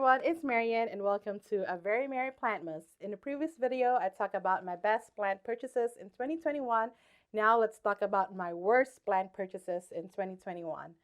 everyone, it's Marian and welcome to a very merry Plantmas. In the previous video, I talked about my best plant purchases in 2021. Now let's talk about my worst plant purchases in 2021.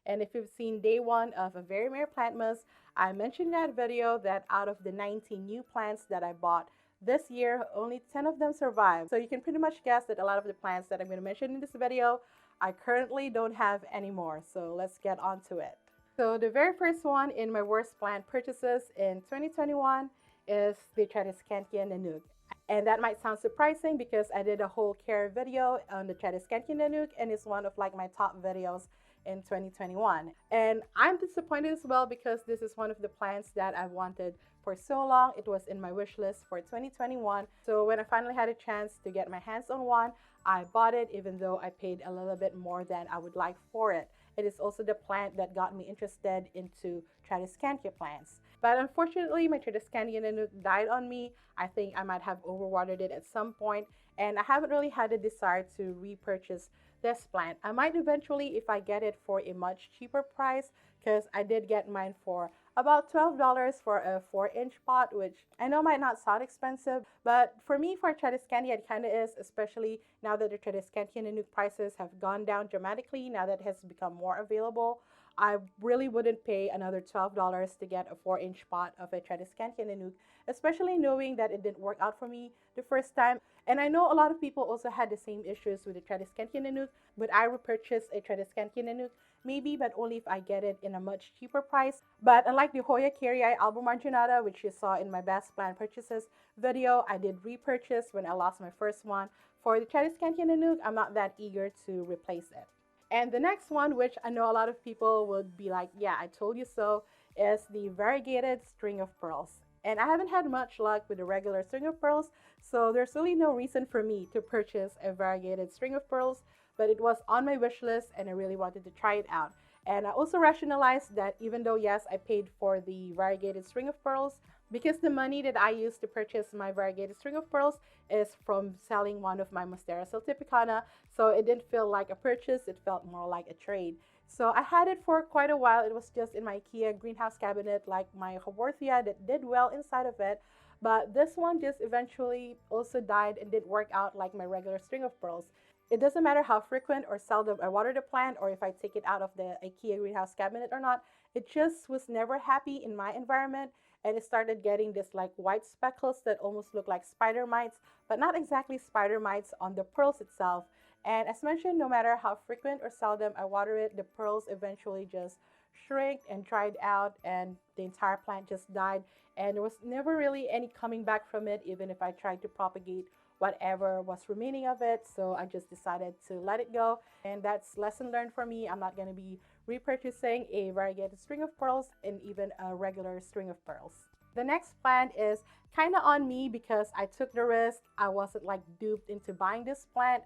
And if you've seen day one of a very merry Plantmas, I mentioned in that video that out of the 19 new plants that I bought this year, only 10 of them survived. So you can pretty much guess that a lot of the plants that I'm going to mention in this video, I currently don't have anymore. So let's get on to it. So the very first one in my worst plant purchases in 2021 is the TRADESCANTIA NANOUK. And that might sound surprising because I did a whole care video on the TRADESCANTIA NANOUK and it's one of like my top videos in 2021. And I'm disappointed as well because this is one of the plants that I've wanted for so long. It was in my wish list for 2021. So when I finally had a chance to get my hands on one, I bought it even though I paid a little bit more than I would like for it. It is also the plant that got me interested into TRADESCANTIA plants. But unfortunately, my TRADESCANTIA NANOUK died on me. I think I might have overwatered it at some point, and I haven't really had a desire to repurchase this plant. I might eventually if I get it for a much cheaper price, because I did get mine for about $12 for a 4-inch pot, which I know might not sound expensive, but for me, for TRADESCANTIA, it kind of is, especially now that the TRADESCANTIA NANOUK prices have gone down dramatically, now that it has become more available. I really wouldn't pay another $12 to get a 4-inch pot of a TRADESCANTIA NANOUK, especially knowing that it didn't work out for me the first time. And I know a lot of people also had the same issues with the TRADESCANTIA NANOUK. Would I repurchase a TRADESCANTIA NANOUK? Maybe, but only if I get it in a much cheaper price. But unlike the HOYA Carrii albomarginata, which you saw in my best plant purchases video, I did repurchase when I lost my first one. For the TRADESCANTIA NANOUK, I'm not that eager to replace it. And the next one, which I know a lot of people would be like, yeah, I told you so, is the variegated string of pearls. And I haven't had much luck with the regular string of pearls, so there's really no reason for me to purchase a variegated string of pearls, but it was on my wish list and I really wanted to try it out. And I also rationalized that even though, yes, I paid for the variegated string of pearls, because the money that I used to purchase my variegated string of pearls is from selling one of my Monstera siltepecana, so it didn't feel like a purchase, it felt more like a trade. So I had it for quite a while. It was just in my IKEA greenhouse cabinet, like my Haworthia, that did well inside of it. But this one just eventually also died and didn't work out like my regular string of pearls. It doesn't matter how frequent or seldom I water the plant or if I take it out of the IKEA greenhouse cabinet or not. It just was never happy in my environment, and it started getting this like white speckles that almost look like spider mites, but not exactly spider mites on the pearls itself. And as mentioned, no matter how frequent or seldom I water it, the pearls eventually just shrinked and dried out and the entire plant just died. And there was never really any coming back from it, even if I tried to propagate whatever was remaining of it. So I just decided to let it go. And that's lesson learned for me. I'm not going to be repurchasing a variegated string of pearls and even a regular string of pearls. The next plant is kind of on me because I took the risk. I wasn't like duped into buying this plant.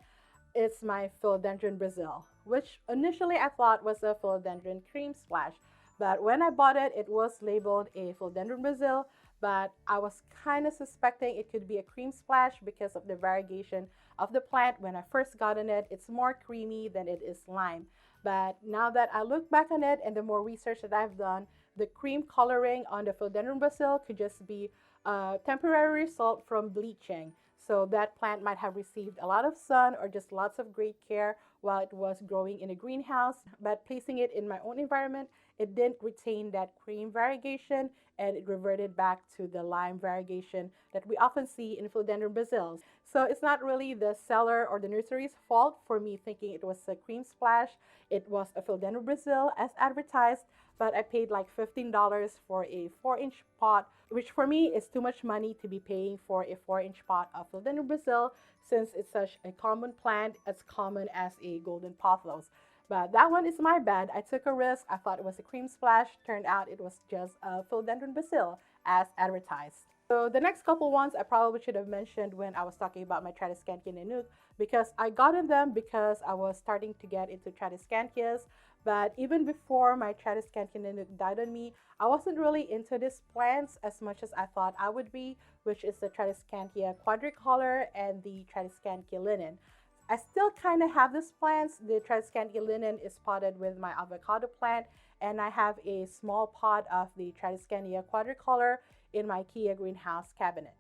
It's my Philodendron Brazil, which initially I thought was a Philodendron cream splash. But when I bought it, it was labeled a Philodendron Brazil, but I was kind of suspecting it could be a cream splash because of the variegation of the plant. When I first got on it, it's more creamy than it is lime. But now that I look back on it and the more research that I've done, the cream coloring on the Philodendron Brazil could just be a temporary result from bleaching. So that plant might have received a lot of sun or just lots of great care while it was growing in a greenhouse. But placing it in my own environment, it didn't retain that cream variegation and it reverted back to the lime variegation that we often see in Philodendron Brazils. So it's not really the seller or the nursery's fault for me thinking it was a cream splash. It was a Philodendron Brazil as advertised, but I paid like $15 for a 4-inch pot, which for me is too much money to be paying for a 4-inch pot of Philodendron Brazil since it's such a common plant, as common as a golden pothos. But that one is my bad. I took a risk. I thought it was a cream splash. Turned out it was just a Philodendron Brazil as advertised. So the next couple ones I probably should have mentioned when I was talking about my TRADESCANTIA NANOUK, because I got in them because I was starting to get into TRADESCANTIAs. But even before my TRADESCANTIA NANOUK died on me, I wasn't really into these plants as much as I thought I would be, which is the TRADESCANTIA QUADRICOLor and the TRADESCANTIA linen. I still kind of have these plants. The TRADESCANTIA linen is potted with my avocado plant, and I have a small pot of the TRADESCANTIA quadricolor in my Kia greenhouse cabinet.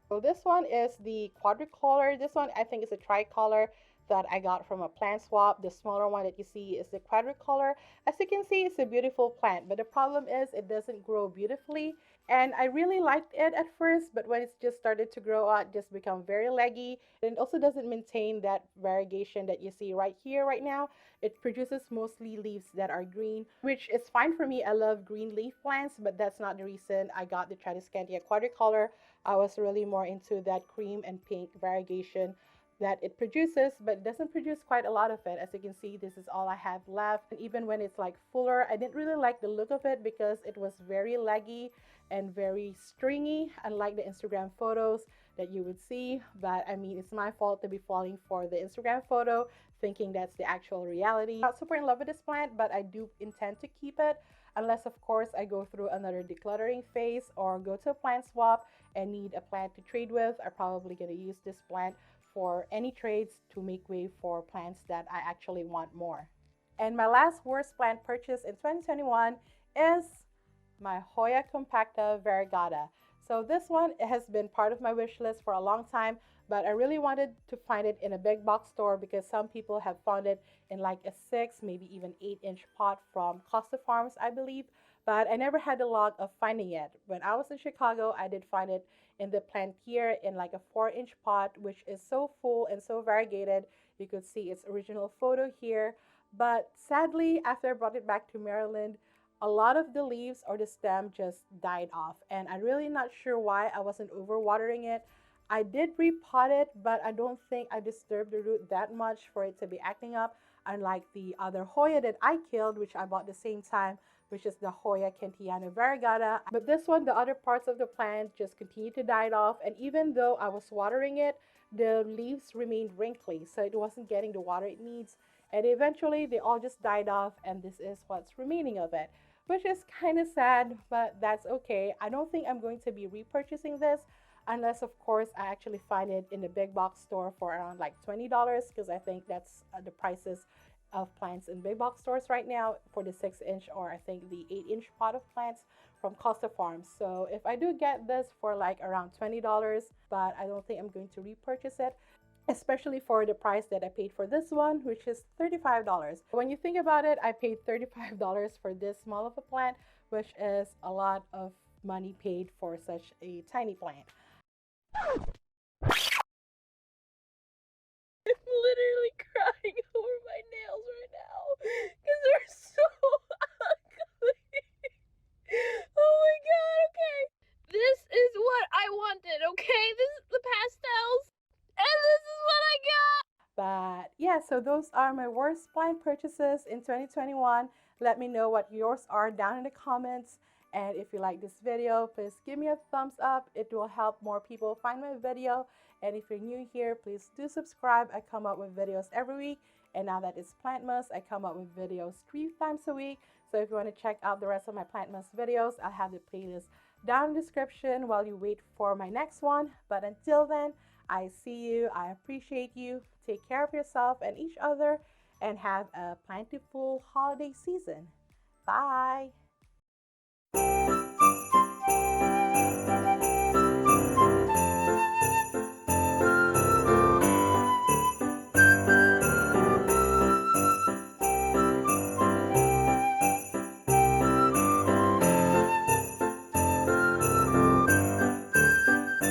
So this one is the quadricolor. This one I think is a tricolor that I got from a plant swap. The smaller one that you see is the quadricolor. As you can see, it's a beautiful plant, but the problem is it doesn't grow beautifully. And I really liked it at first, but when it's just started to grow out, it just become very leggy. And it also doesn't maintain that variegation that you see right here, right now. It produces mostly leaves that are green, which is fine for me. I love green leaf plants, but that's not the reason I got the TRADESCANTIA quadricolor. I was really more into that cream and pink variegation that it produces, but it doesn't produce quite a lot of it. As you can see, this is all I have left. And even when it's like fuller, I didn't really like the look of it because it was very leggy and very stringy, unlike the Instagram photos that you would see. But I mean, it's my fault to be falling for the Instagram photo, thinking that's the actual reality. I'm not super in love with this plant, but I do intend to keep it, unless of course I go through another decluttering phase or go to a plant swap and need a plant to trade with. I'm probably going to use this plant for any trades to make way for plants that I actually want more. And my last worst plant purchase in 2021 is my HOYA COMPACTA variegata. So this one has been part of my wish list for a long time, but I really wanted to find it in a big box store because some people have found it in like a 6, maybe even 8-inch pot from Costa Farms, I believe, but I never had the luck of finding it. When I was in Chicago, I did find it in the plant here in like a 4-inch pot, which is so full and so variegated. You could see its original photo here, but sadly, after I brought it back to Maryland, a lot of the leaves or the stem just died off, and I'm really not sure why. I wasn't overwatering it. I did repot it, but I don't think I disturbed the root that much for it to be acting up, unlike the other Hoya that I killed, which I bought the same time, which is the Hoya Kentiana variegata. But this one, the other parts of the plant just continued to die off, and even though I was watering it, the leaves remained wrinkly, so it wasn't getting the water it needs, and eventually they all just died off, and this is what's remaining of it, which is kind of sad, but that's okay. I don't think I'm going to be repurchasing this unless of course I actually find it in the big box store for around like $20, because I think that's the prices of plants in big box stores right now for the 6-inch or I think the 8-inch pot of plants from Costa Farms. So if I do get this for like around $20, but I don't think I'm going to repurchase it, especially for the price that I paid for this one, which is $35. When you think about it, I paid $35 for this small of a plant, which is a lot of money paid for such a tiny plant. I'm literally crying over my nails right now because they're so ugly. Oh my god, okay. This is what I wanted, okay? This is the pastels, and this is what I got. But yeah, so those are my worst plant purchases in 2021. Let me know what yours are down in the comments. And if you like this video, please give me a thumbs up. It will help more people find my video. And if you're new here, please do subscribe. I come up with videos every week. And now that it's Plantmas, I come up with videos 3 times a week. So if you want to check out the rest of my Plantmas videos, I'll have the playlist down in the description while you wait for my next one. But until then, I see you. I appreciate you. Take care of yourself and each other, and have a plentiful holiday season. Bye.